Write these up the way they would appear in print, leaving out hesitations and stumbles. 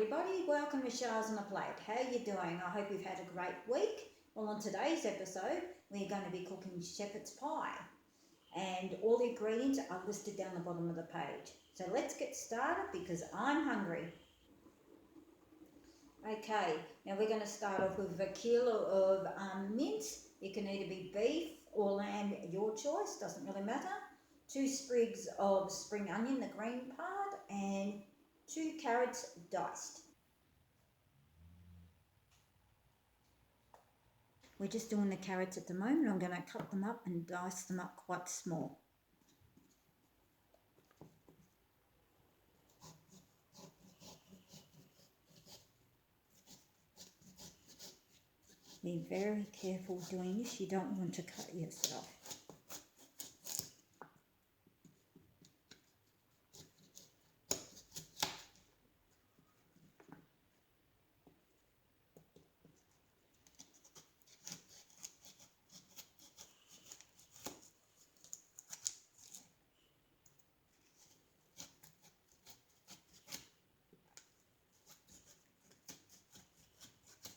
everybody, welcome to Shaarz on a Plate. How are you doing? I hope you've had a great week. Well, on today's episode, we're going to be cooking shepherd's pie. And all the ingredients are listed down the bottom of the page. So let's get started because I'm hungry. Okay, now we're going to start off with a kilo of mince. It can either be beef or lamb, your choice, doesn't really matter. 2 sprigs of spring onion, the green part, and 2 carrots diced. We're just doing the carrots at the moment. I'm going to cut them up and dice them up quite small. Be very careful doing this, you don't want to cut yourself.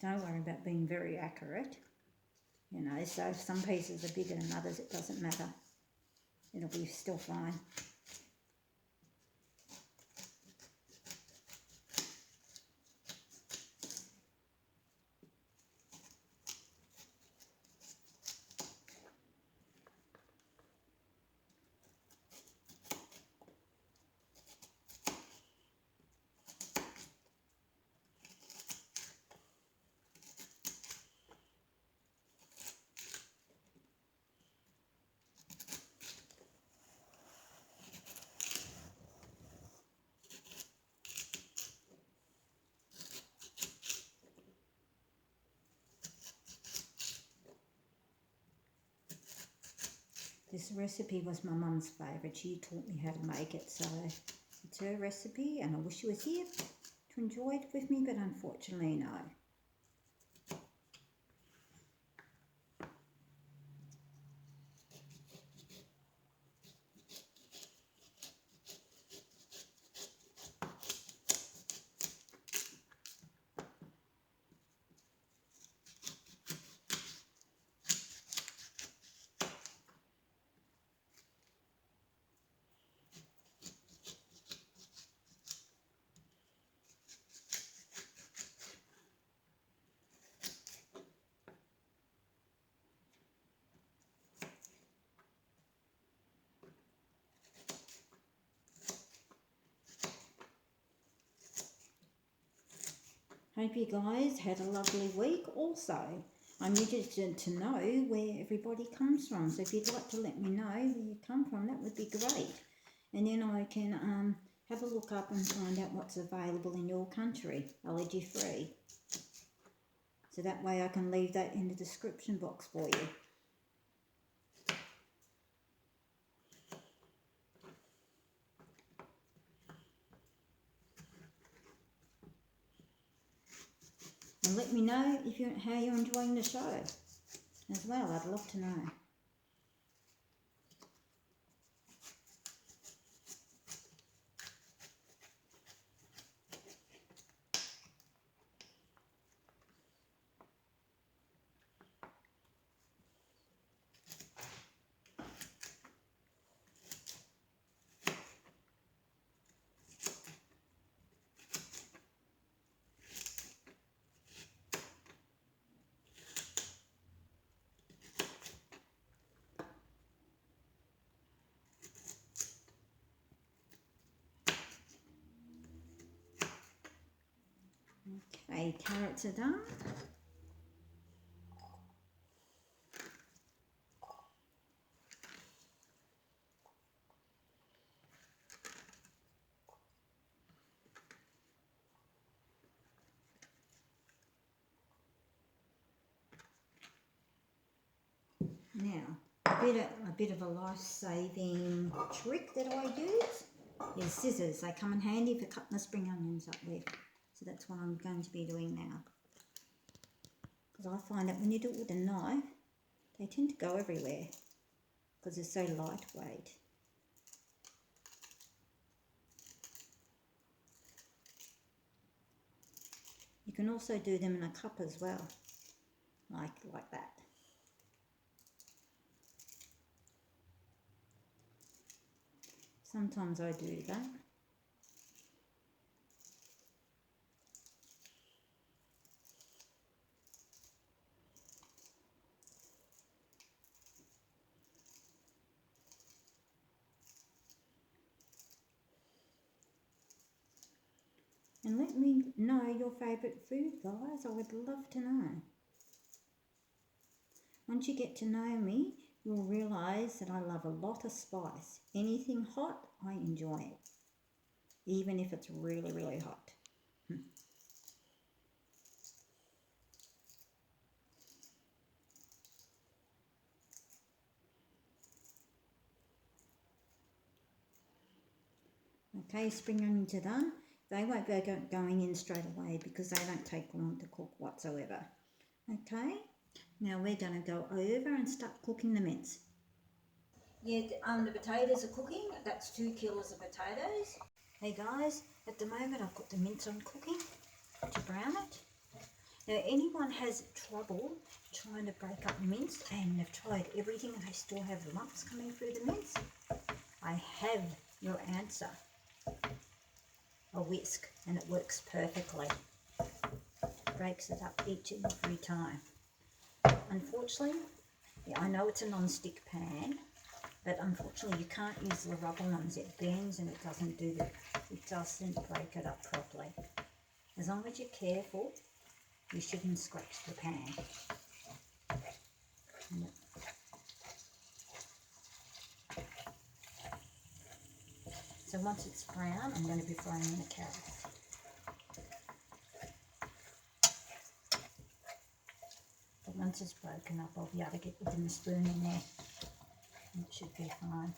Don't worry about being very accurate, you know, so if some pieces are bigger than others, it doesn't matter. It'll be still fine. This recipe was my mum's favourite. She taught me how to make it, so it's her recipe and I wish she was here to enjoy it with me, but unfortunately no. Hope you guys had a lovely week. Also, I'm interested to know where everybody comes from. So if you'd like to let me know where you come from, that would be great. And then I can have a look up and find out what's available in your country, allergy free. So that way I can leave that in the description box for you. And let me know how you're enjoying the show as well. I'd love to know. Okay, carrots are done. Now, a bit of a life-saving trick that I use is scissors. They come in handy for cutting the spring onions up with. So that's what I'm going to be doing now. Because I find that when you do it with a knife, they tend to go everywhere because they're so lightweight. You can also do them in a cup as well, like that. Sometimes I do that. And let me know your favourite food, guys. I would love to know. Once you get to know me, you'll realise that I love a lot of spice. Anything hot, I enjoy it. Even if it's really, really hot. Okay, spring onions are done. They won't be going in straight away because they don't take long to cook whatsoever. Okay, now we're going to go over and start cooking the mince. Yeah, the potatoes are cooking. That's 2 kilos of potatoes. Hey guys, at the moment I've got the mince on cooking to brown it. Now anyone has trouble trying to break up mince and they've tried everything and they still have lumps coming through the mince, I have your answer. A whisk, and it works perfectly. Breaks it up each and every time. Unfortunately, yeah, I know it's a non-stick pan, but unfortunately you can't use the rubber ones. It bends and it doesn't break it up properly. As long as you're careful, you shouldn't scratch the pan. So once it's brown, I'm going to be throwing in the carrots. But once it's broken up, I'll be able to get within the spoon in there. It should be fine.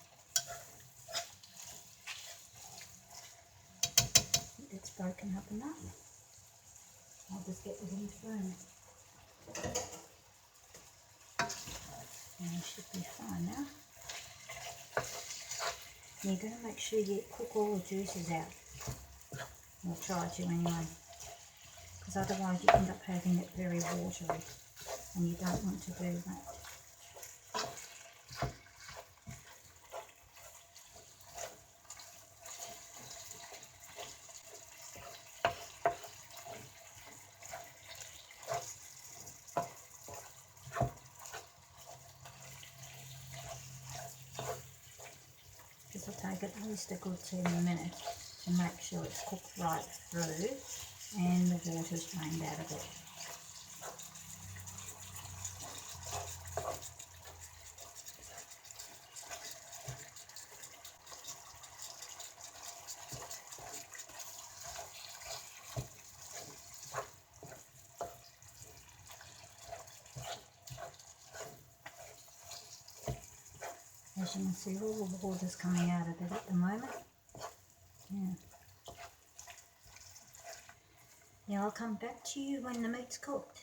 If it's broken up enough, I'll just get within the spoon. And it should be fine now. And you're going to make sure you cook all the juices out. Or try to anyway. Because otherwise you end up having it very watery. And you don't want to do that. This will take at least a good 10 minutes to make sure it's cooked right through and the water's drained out of it. As you can see, all the water's coming out of it at the moment. Yeah, I'll come back to you when the meat's cooked.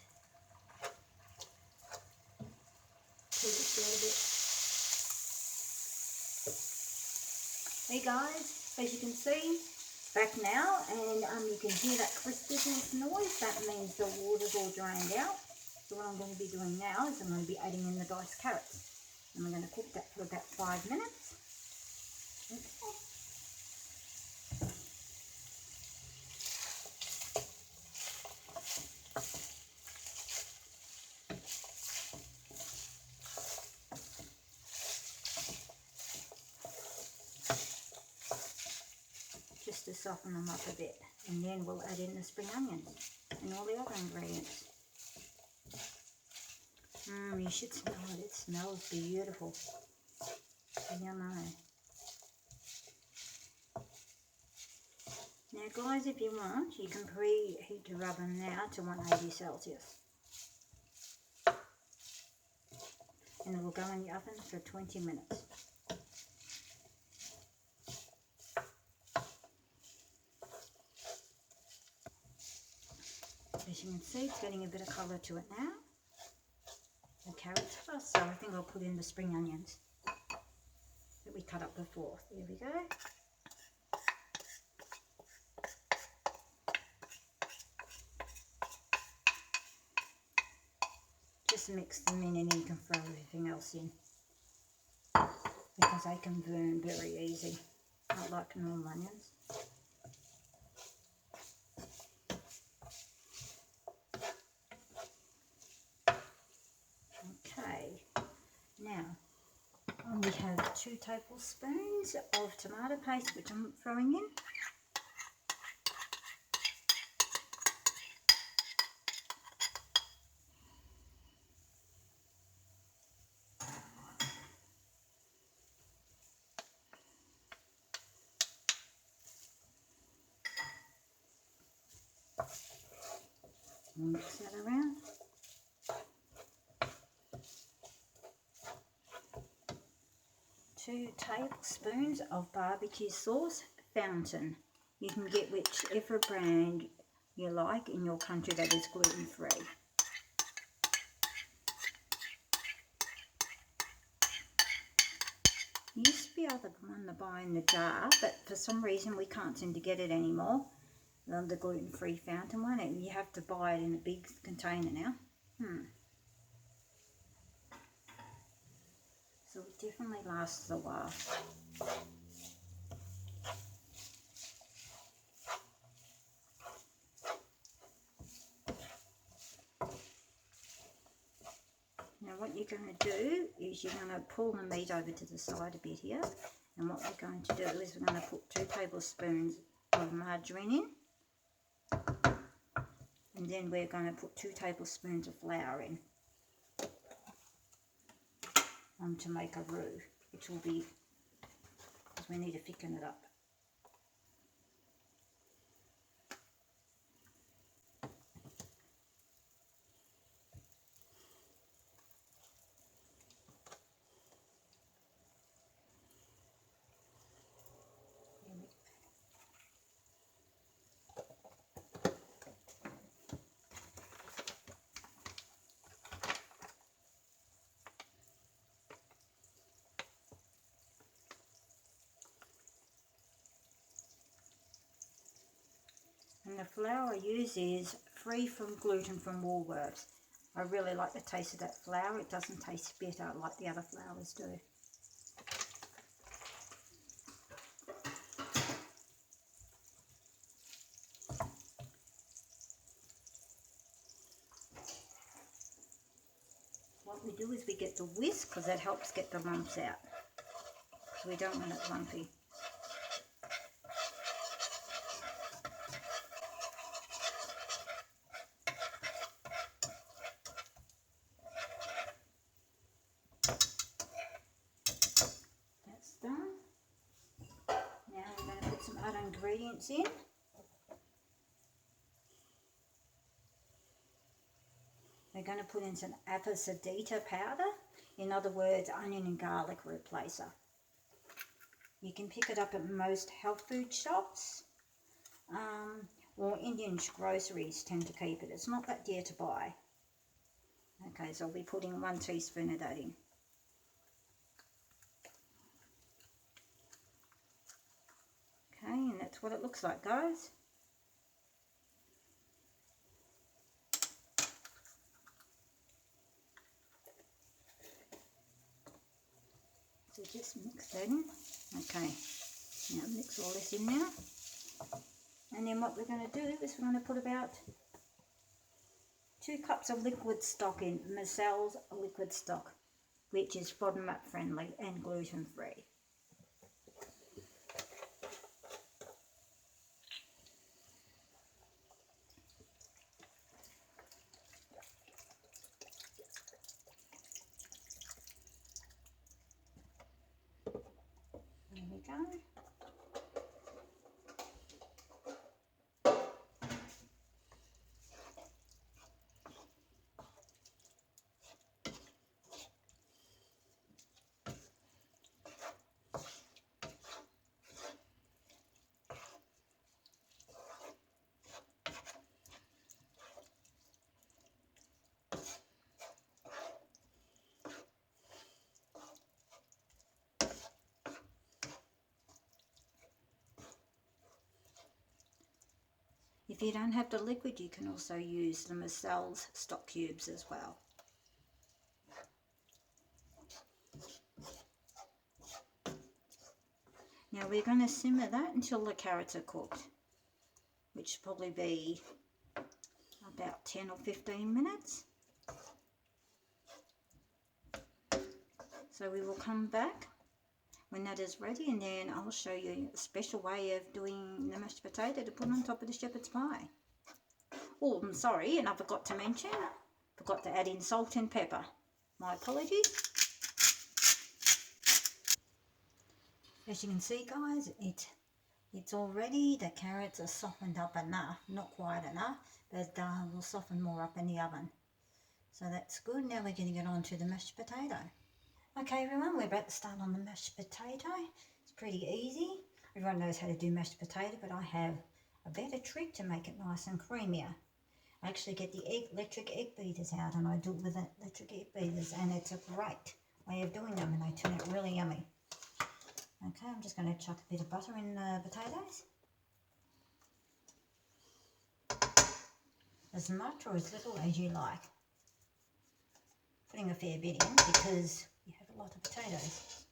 Hey guys, as you can see, back now, and you can hear that crispiness noise. That means the water's all drained out. So what I'm going to be doing now is I'm going to be adding in the diced carrots. And we're going to cook that for about 5 minutes. Okay. Just to soften them up a bit. And then we'll add in the spring onions and all the other ingredients. You should smell it. It smells beautiful. Yummy. Now guys, if you want, you can preheat your oven now to 180 Celsius. And it will go in the oven for 20 minutes. As you can see, it's getting a bit of colour to it now. The carrots first, so I think I'll put in the spring onions that we cut up before. There we go. just mix them in, and you can throw everything else in, because they can burn very easy, not like normal onions. Okay, now we have 2 tablespoons of tomato paste, which I'm throwing in. Mix that around. 2 tablespoons of barbecue sauce, Fountain. You can get whichever brand you like in your country that is gluten-free. You used to be able to buy in the jar, but for some reason we can't seem to get it anymore. The gluten-free Fountain one, and you have to buy it in a big container now. So it definitely lasts a while. Now what you're going to do is you're going to pull the meat over to the side a bit here, and what we're going to do is we're going to put 2 tablespoons of margarine in, and then we're going to put 2 tablespoons of flour in to make a roux, which will be, because we need to thicken it up. And the flour I use is free from gluten from Woolworths. I really like the taste of that flour. It doesn't taste bitter like the other flours do. What we do is we get the whisk, because that helps get the lumps out. So we don't want it lumpy. Other ingredients in. We're going to put in some Asafoetida powder, in other words, onion and garlic replacer. You can pick it up at most health food shops, or Indian groceries tend to keep it. It's not that dear to buy. Okay, so I'll be putting 1 teaspoon of that in. Okay, and that's what it looks like, guys. So just mix that in. Okay, now mix all this in now. And then what we're going to do is we're going to put about 2 cups of liquid stock in, Massels liquid stock, which is FODMAP friendly and gluten free. There we go. If you don't have the liquid, you can also use the Massels stock cubes as well. Now we're going to simmer that until the carrots are cooked, which will probably be about 10 or 15 minutes. So we will come back when that is ready, and then I'll show you a special way of doing the mashed potato to put on top of the shepherd's pie. Oh, I'm sorry, and I forgot to mention, forgot to add in salt and pepper. My apologies. As you can see, guys, it's all ready. The carrots are softened up enough, not quite enough, but we'll soften more up in the oven. So that's good. Now we're going to get on to the mashed potato. Okay everyone, we're about to start on the mashed potato. It's pretty easy. Everyone knows how to do mashed potato, but I have a better trick to make it nice and creamier. I actually get the electric egg beaters out, and I do it with electric egg beaters, and it's a great way of doing them, and they turn out really yummy. Okay, I'm just going to chuck a bit of butter in the potatoes. As much or as little as you like. Putting a fair bit in because you have a lot of potatoes.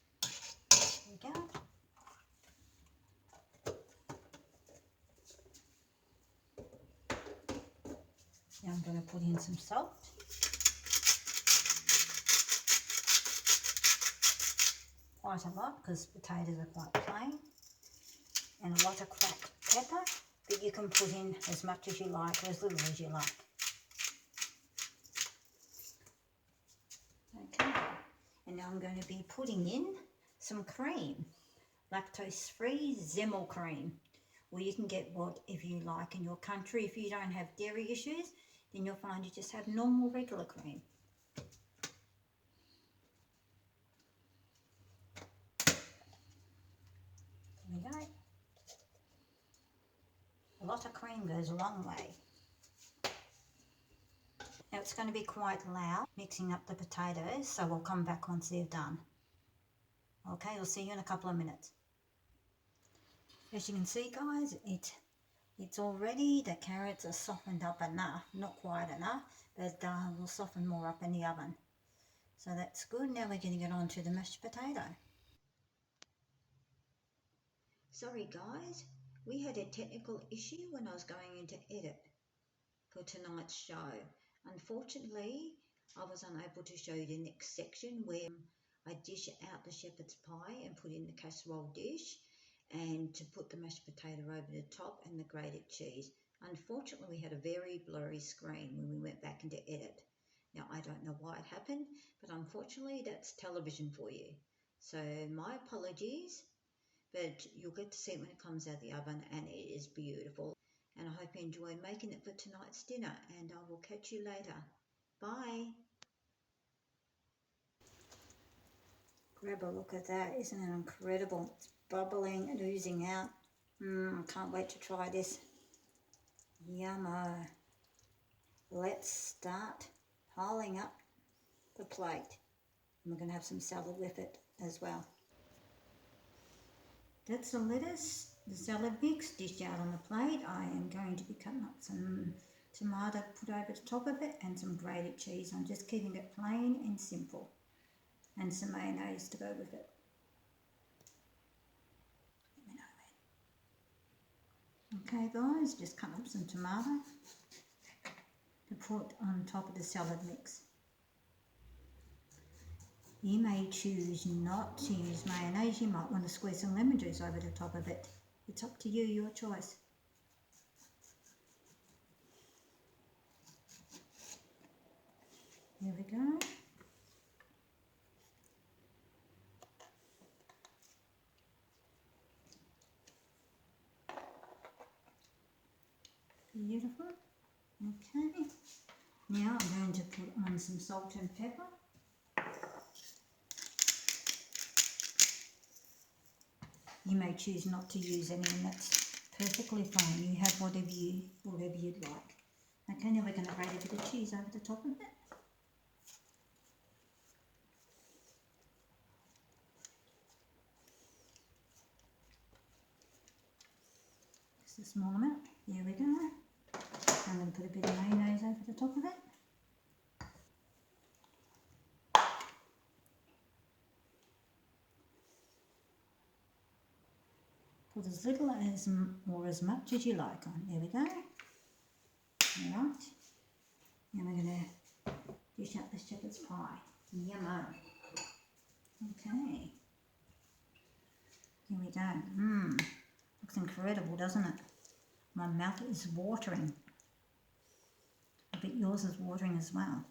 There we go. Now I'm going to put in some salt. Quite a lot because potatoes are quite plain. And a lot of cracked pepper, but you can put in as much as you like or as little as you like. Okay, and now I'm going to be putting in some cream, lactose-free zymil cream, or you can get whatever you like in your country. If you don't have dairy issues, then you'll find you just have normal regular cream. There we go. A lot of cream goes a long way. Now it's going to be quite loud mixing up the potatoes, so we'll come back once they're done. Okay, I'll see you in a couple of minutes. As you can see, guys, it's all ready. The carrots are softened up enough, not quite enough, but we'll soften more up in the oven. So that's good. Now we're going to get on to the mashed potato. Sorry guys, we had a technical issue when I was going into edit for tonight's show. Unfortunately, I was unable to show you the next section where I dish out the shepherd's pie and put in the casserole dish, and to put the mashed potato over the top and the grated cheese. Unfortunately, we had a very blurry screen when we went back into edit. Now, I don't know why it happened, but unfortunately, that's television for you. So, my apologies, but you'll get to see it when it comes out of the oven, and it is beautiful. And I hope you enjoyed making it for tonight's dinner, and I will catch you later. Bye. Grab a look at that. Isn't it incredible? It's bubbling and oozing out. I can't wait to try this. Yummo. Let's start piling up the plate. And we're going to have some salad with it as well. That's the lettuce, the salad mix dished out on the plate. I am going to be cutting up some tomato put over the top of it and some grated cheese. I'm just keeping it plain and simple. And some mayonnaise to go with it. Okay guys, just cut up some tomato to put on top of the salad mix. You may choose not to use mayonnaise. You might want to squeeze some lemon juice over the top of it. It's up to you, your choice. There we go. Beautiful. Okay. Now I'm going to put on some salt and pepper. You may choose not to use any, and that's perfectly fine. You have whatever you'd like. Okay, now we're going to grate a bit of cheese over the top of it. Just a small amount. There we go. I'm going to put a bit of mayonnaise over the top of it. Put as little as or as much as you like on. There we go. Alright. Now we're going to dish up the shepherd's pie. Yummo. Okay. Here we go. Looks incredible, doesn't it? My mouth is watering. I bet yours is watering as well.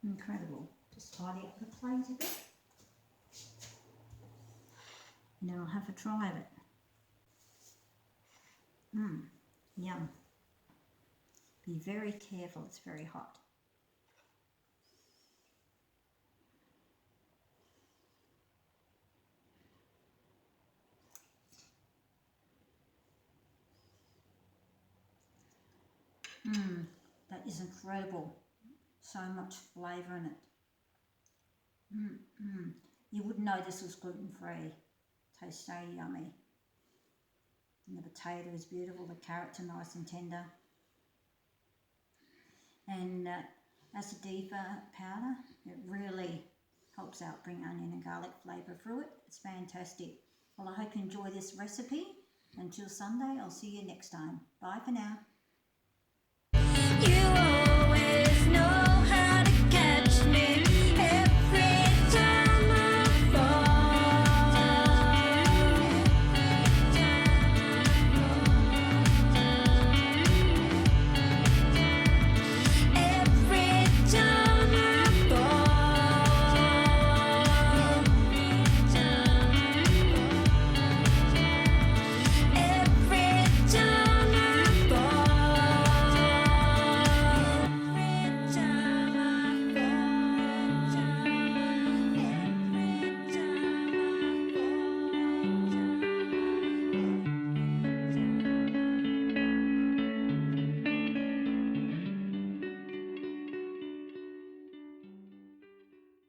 Incredible. Just tidy up the plate a bit. And then I'll have a try of it. Yum. Be very careful, it's very hot. That is incredible. So much flavour in it. You wouldn't know this was gluten-free. Tastes so yummy. And the potato is beautiful, the carrots are nice and tender. And Asafoetida powder, it really helps out bring onion and garlic flavour through it. It's fantastic. Well, I hope you enjoy this recipe. Until Sunday, I'll see you next time. Bye for now.